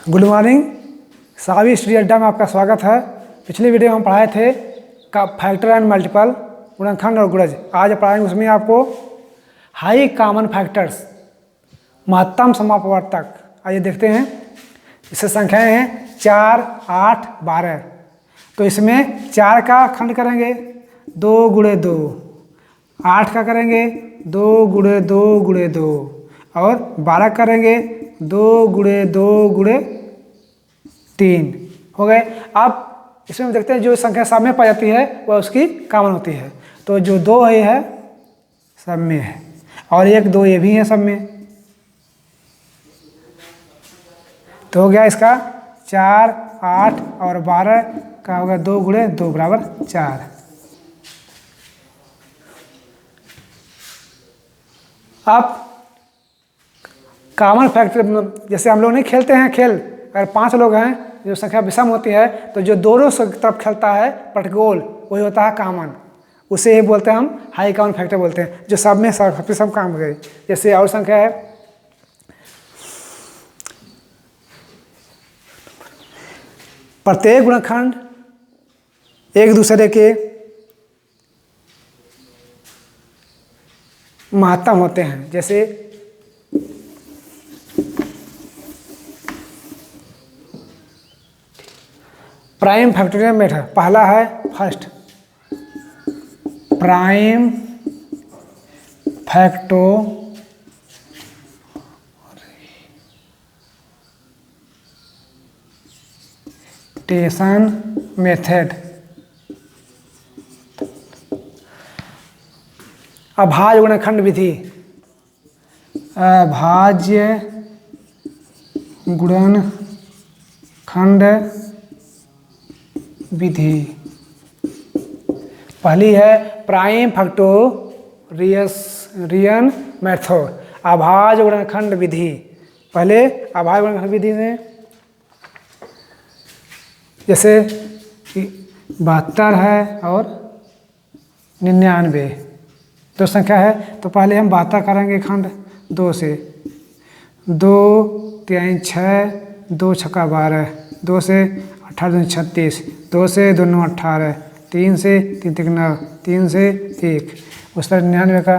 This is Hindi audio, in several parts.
Good morning. सावी स्टडी अड्डा में आपका स्वागत है। पिछली वीडियो में हम पढ़ाए थे का फैक्टर एंड मल्टीपल, गुणनखंड और गुणज। आज पढ़ाएंगे उसमें आपको हाई कॉमन फैक्टर्स, महत्तम समापवर्तक। आइए देखते हैं। इससे संख्याएं हैं 4, 8, 12। तो इसमें 4 का खंड करेंगे 2 गुणे 2, 8 का करेंगे 2 गुणे 2 गुणे 2 और 12 करेंगे 2 गुणे 2 गुणे 3 हो गए। अब इसमें हम देखते हैं जो संख्या सब में पाई जाती है वह उसकी कॉमन होती है। तो जो 2 है सब में है और 1, 2 ये भी है सब में। तो हो गया इसका 4, 8 और 12 का होगा 2 गुणे 2 बराबर 4। अब कॉमन फैक्टर, जैसे हम लोग नहीं खेलते हैं खेल, अगर 5 लोग हैं जो संख्या विषम होती है तो जो दोनों तरफ खेलता है पटगोल वही होता है कॉमन। उसे ही बोलते हैं हम हाई कॉमन फैक्टर बोलते हैं, जो सब में सब काम करे। जैसे और संख्या है प्रत्येक गुणनखंड एक दूसरे के महत्तम होते हैं। जैसे प्राइम फैक्टोरियल मेथड, पहला है फर्स्ट प्राइम फैक्टोरिटेशन मेथड। अभाज्य गुणनखंड विधि, अभाज्य गुणनखंड विधि। पहली है प्राइम फैक्टोरियल मेथड, अभाज्य गुणनखंड विधि। पहले अभाज्य गुणनखंड विधि में जैसे 72 है और 99 दो संख्या है, तो पहले हम 72 करेंगे खंड 2 से। 2 3 6, 2 छक्का 12, 2 से 18 36, 2 से 2 9 18, 3 से 3 3 9, 3 से 1, उस तरह 99 का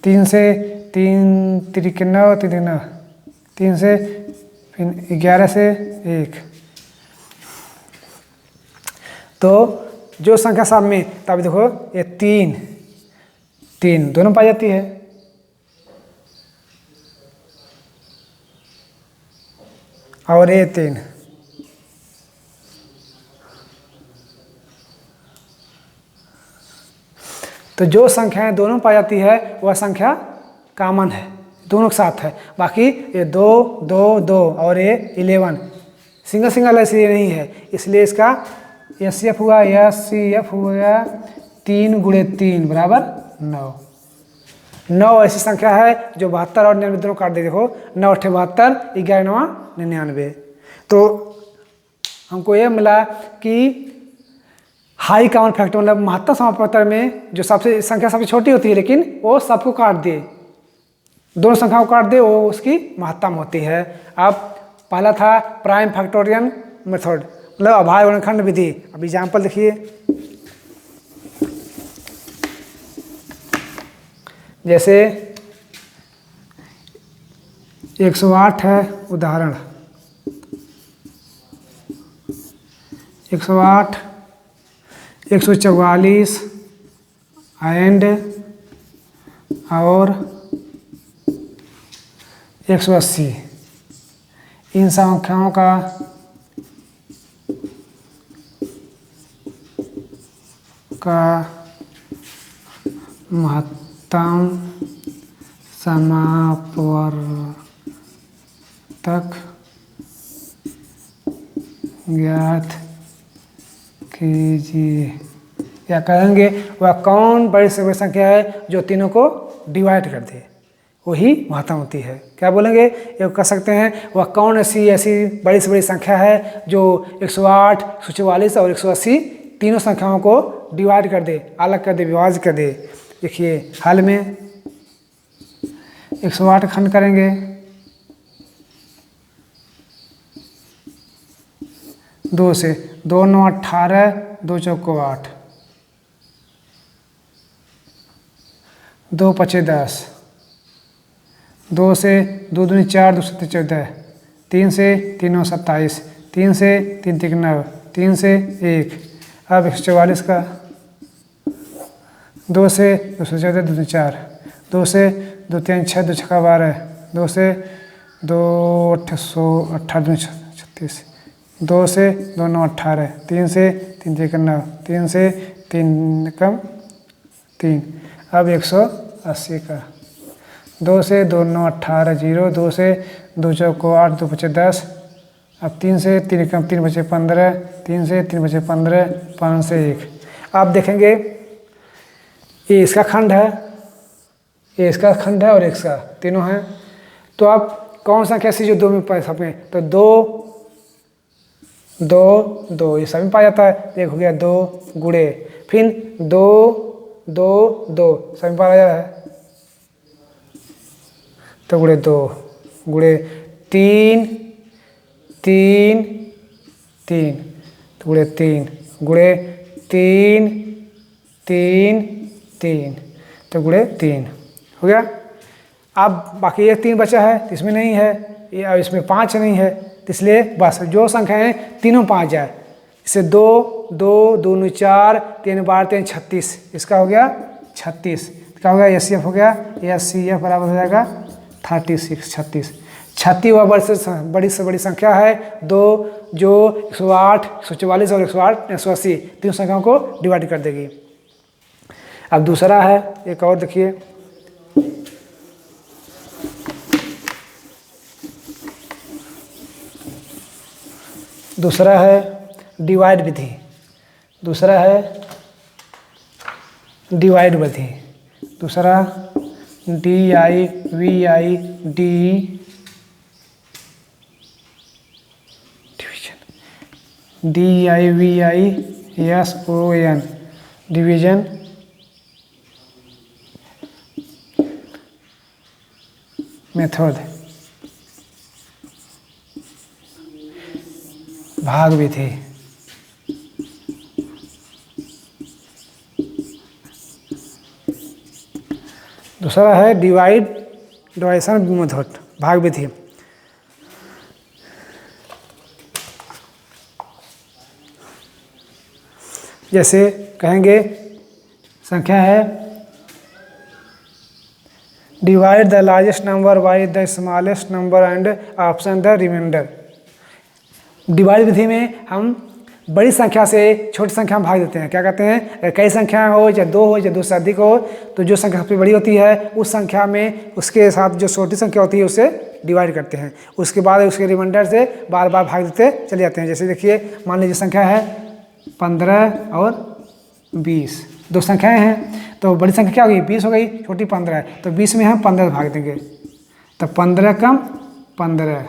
3 से 3 3 9 3 3 9, 3 से फिर 11 से 1। तो जो संख्या सब में, तब देखो ये 3 दोनों पाई जाती है। और ये 3 तो जो संख्याएं दोनों पाई जाती है वह संख्या कॉमन है, दोनों के साथ है। बाकी ये 2 2 2 और ये 11 सिंगल ऐसे नहीं है, इसलिए इसका एचसीएफ हुआ 3 गुणे 3 बराबर 9। 9 ऐसी संख्या है जो 72 और 99 दोनों काट दे। देखो 9 8 72, 11 9 99। तो हमको ये मिला कि हाई कॉमन फैक्टर मतलब महत्तम समापवर्तक में जो संख्या सबसे छोटी होती है लेकिन वो सबको काट दे, दोनों संख्याओं को काट दे, वो उसकी महत्तम होती है। अब पहला था प्राइम फैक्टोरियल मेथड मतलब अभाज्य गुणनखंड विधि। अब एग्जाम्पल देखिए, जैसे 108 है उदाहरण, 108 144 एंड और 180, इन संख्याओं का महत्तम समापवर्तक ज्ञात कीजिए। या कहेंगे वह कौन बड़ी से बड़ी संख्या है जो तीनों को डिवाइड कर दे, वही महत्तम होती है। क्या बोलेंगे, ये कह सकते हैं वह कौन ऐसी बड़ी से बड़ी संख्या है जो 108 144 और 180 तीनों संख्याओं को डिवाइड कर दे, अलग कर दे, विभाजित कर दे। देखिए हल में 108 खंड करेंगे 2 से 2 9 18, 2 चौको 8, 2 5 10, 2 से 2 दूनी 4, 2 7 14, 3 से 3 9 27, 3 से 3 3 9, 3 से 1। अब 144 का 2 से 2 से 14, 2 से 4, 2 से 2 3 6, 2 6 12, 2 से 2 18, 2 36, 2 से 2 9 18, 3 से 3 3 9, 3 से 3 कम 3। अब 180 का 2 से 2 9 18 0, 2 से 2 चौको 8, 2 5 10। अब 3 से 3 कम 3 बचे 15, 3 से 3 बचे 15, 5 से 1। आप देखेंगे ये इसका खंड है, ये इसका खंड है और इसका, तीनों हैं। तो आप कौन सा कैसी जो 2 में पाए सब में, तो 2 2 2 ये सभी पाया जाता है। एक हो गया 2 गुणे, फिर 2 2 2 सभी पाया जाता है, तो गुणे 2 गुणे 3 3 3, तो गुणे 3 गुणे 3 3 3, तो गुणे 3 हो गया। अब बाकी ये 3 बचा है, इसमें नहीं है, ये अब इसमें 5 नहीं है, इसलिए बस जो संख्या है तीनों 5 जाए। इससे 2 2 2 4, 3 12 3 36, इसका हो गया 36, इसका हो गया SCF हो गया, SCF बराबर हो जाएगा 36 36। 36 वह बड़ी से बड़ी संख्या है, 2 जो 108 144 और 108 180 तीन संख्याओं को डिवाइड कर देगी। अब दूसरा है, एक और देखिए, दूसरा है डिवाइड विधि, दूसरा है डिवाइड विधि, दूसरा DIVID DIVISON डिवीजन मेथड, भाग विधि। दूसरा है डिवाइसन मेथड, भाग विधि। जैसे कहेंगे संख्या है divide the largest number by the smallest number and option the remainder. Divide विधि में हम बड़ी संख्या से छोटी संख्या में भाग देते हैं। क्या कहते हैं, कई संख्या हो चाहे 2 हो चाहे 2 से अधिक हो, तो जो संख्या सबसे बड़ी होती है उस संख्या में उसके साथ जो छोटी संख्या होती है उसे डिवाइड करते हैं। उसके बाद उसके रिमाइंडर से बार बार भाग देते चले जाते हैं। जैसे देखिए, मान लीजिए संख्या है 15 और 20, 2 संख्याएं हैं, तो बड़ी संख्या क्या होगी 20 हो गई, छोटी 15 है, तो 20 में हम 15 भाग देंगे, तो 15 कम 15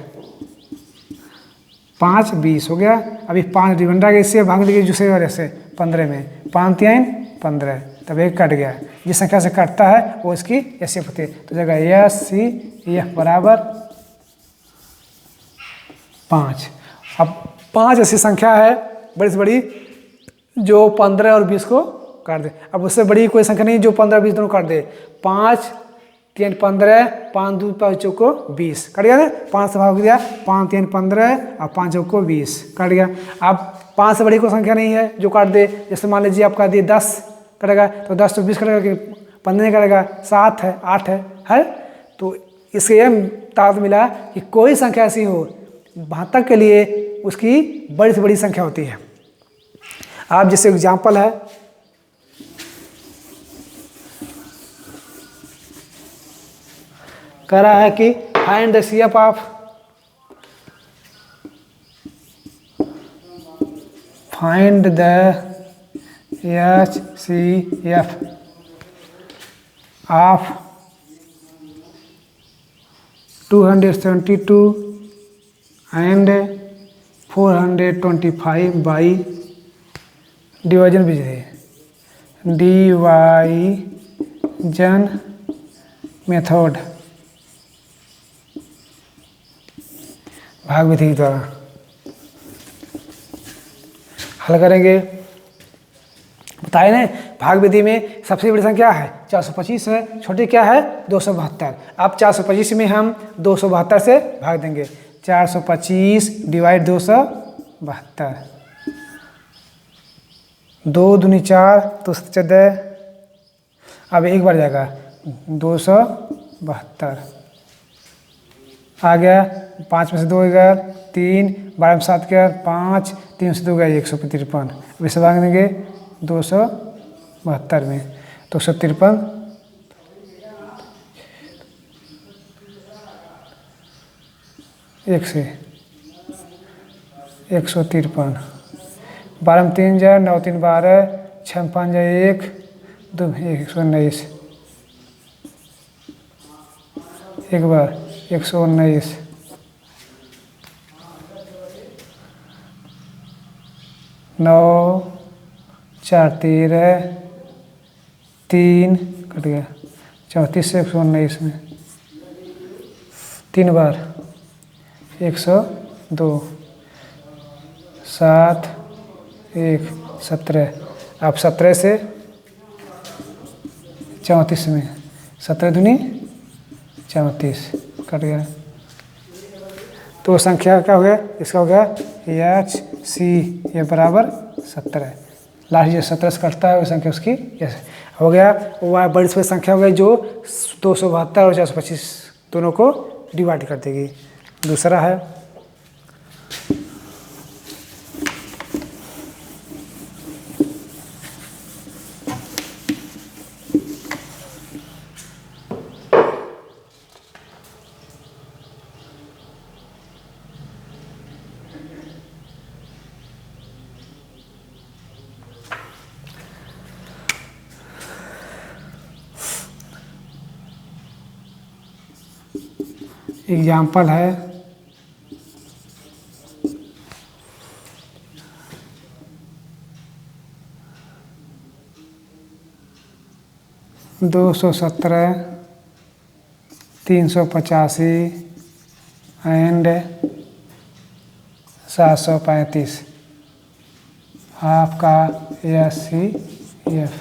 5 20 हो गया। अभी 5 रिमाइंडर के इससे भाग देंगे दूसरे वाले से 15 में, 5 3 15, तब एक कट गया। जिस संख्या से कटता है वो इसकी SCF होती है, तो जगह SCF बराबर 5। अब 5 ऐसी संख्या है बड़ी से बड़ी जो 15 और 20 को काट दे। अब उससे बड़ी कोई संख्या नहीं जो 15 20 दोनों काट दे। 5 3 15, 5 2 5 चौको 20 कट गया ना, 5 से भाग दिया, 5 3 15 और 5 चौको 20 कट गया। अब 5 से बड़ी कोई संख्या नहीं है जो काट दे। जैसे मान लीजिए आपका दिए 10 कटेगा, तो 10 तो 20 कटेगा कि 15 नहीं कटेगा, 7 है 8 है। तो इससे यह ताकत मिला कि कोई संख्या ऐसी हो 72 के लिए उसकी बड़ी से बड़ी संख्या होती है। आप जैसे एग्जाम्पल है, कह रहा है कि find the CF of find the HCF of 272 and 425 by division Vidhi, division method, भाग विधि द्वारा। हल करेंगे। बताए ना, भाग विधि में सबसे बड़ी संख्या है 425 है, छोटी क्या है 272। अब 425 में हम 272 से भाग देंगे। 425 डिवाइड 272, 2 दूनी 4, तो 14। अब एक बार जाएगा 272 आ गया, 5 में से 2 गया 3, 12 में 7 गया 5, 3 से 2 गया 153। अब इसे भाग देंगे 272 में, 253 1 से 153, 12 में 3 जाए 9 3 12, 6 में 5 जाए 1 2 119, एक बार 119, 9 4 13, 3 कट गया 34 से 119 में 3 बार 102, 7 1 17। अब 17 से 34 में 17 दूनी 34 कट गया। तो संख्या क्या हो गया, इसका हो गया एच सी ये बराबर 17। लास्ट जो 17 से कटता है वो संख्या उसकी हो गया। वह बड़ी से बड़ी संख्या हो गई जो 272 और 425 दोनों को डिवाइड कर देगी। दूसरा है एग्जाम्पल है 217, 385 एंड 735 आपका SCF।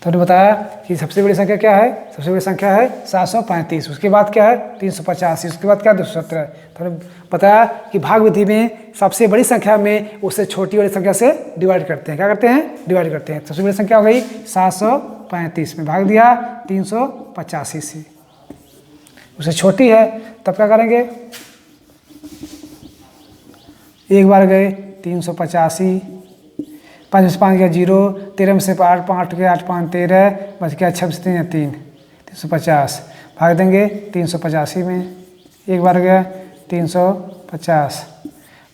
तो बताया कि सबसे बड़ी संख्या क्या है, सबसे बड़ी संख्या है 735, उसके बाद क्या है 385, उसके बाद क्या 217। तो बताया कि भाग विधि में सबसे बड़ी संख्या में उससे छोटी वाली संख्या से डिवाइड करते हैं। क्या करते हैं, डिवाइड करते हैं। सबसे बड़ी संख्या हो गई 735 में भाग दिया 385 से, उससे छोटी है तब क्या करेंगे, एक बार गए 385, 5 में से 5 गया 0, 13 में से 8 5 गया 8 5 13, बच गया 6 से 3 3, 350 भाग देंगे 385 में, एक बार गया 350,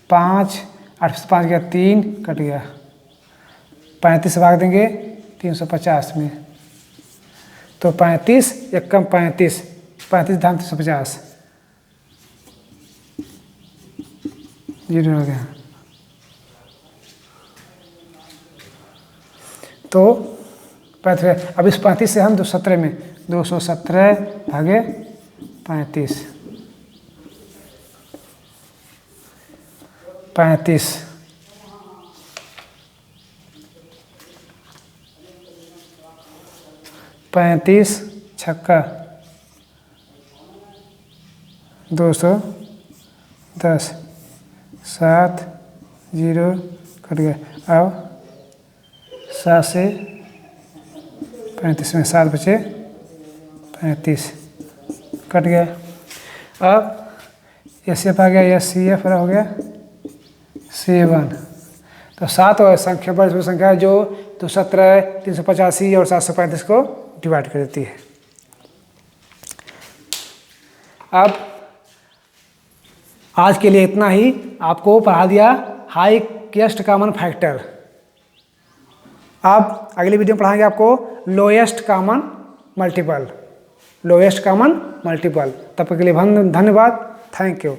5 8 से 5 गया 3 कट गया, 35 से भाग देंगे 350 में, तो 35 एक कम 35, 35 धाम 350 जीरो हो गया। तो अब इस 35 से हम 217 में 217 भागे 35, 35 35 छक्का 210, 7 0 कट गया। अब 7 से 35 में 7 बचे 35 कट गया। अब SCF आ गया, SCF हो गया 7। तो 7 और संख्या बड़ी संख्या है जो 217, 385 और 735 को डिवाइड कर देती है। अब आज के लिए इतना ही, आपको पढ़ा दिया हाईएस्ट कॉमन फैक्टर। अब अगली वीडियो में पढ़ाएंगे आपको lowest common multiple, lowest common multiple. तब तक के लिए धन्यवाद, थैंक यू।